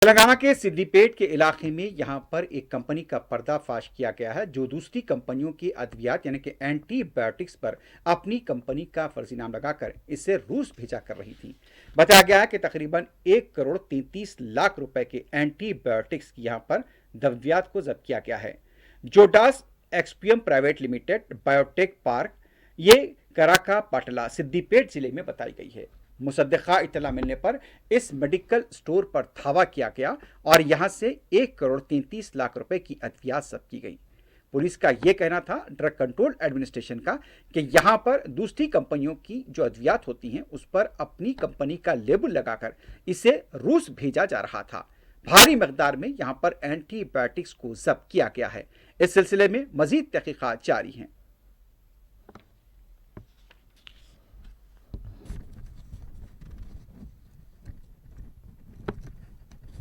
तेलंगाना के सिद्दीपेट के इलाके में यहां पर एक कंपनी का पर्दाफाश किया गया है जो दूसरी कंपनियों की अद्वियात यानी कि एंटीबायोटिक्स पर अपनी कंपनी का फर्जी नाम लगाकर इसे रूस भेजा कर रही थी। बताया गया है कि तकरीबन 1 करोड़ 33 लाख रुपए के एंटीबायोटिक्स यहां पर द्रव्यात को जब्त किया गया है। जोडास XPM private limited biotech park ये कराका पाटला सिद्दीपेट जिले में बताई गई है। मुसद्दक़ा इत्तला मिलने पर इस मेडिकल स्टोर पर धावा किया गया और यहां से 1 करोड़ 33 लाख रुपए की अद्वियात जब्त की गई। पुलिस का यह कहना था ड्रग कंट्रोल एडमिनिस्ट्रेशन का कि यहां पर दूसरी कंपनियों की जो अद्वियात होती हैं उस पर अपनी कंपनी का लेबल लगाकर इसे रूस भेजा जा रहा था। भारी मकदार में यहां पर एंटीबायोटिक्स को जब्त किया गया है। इस सिलसिले में मजीद तहकीकात जारी हैं।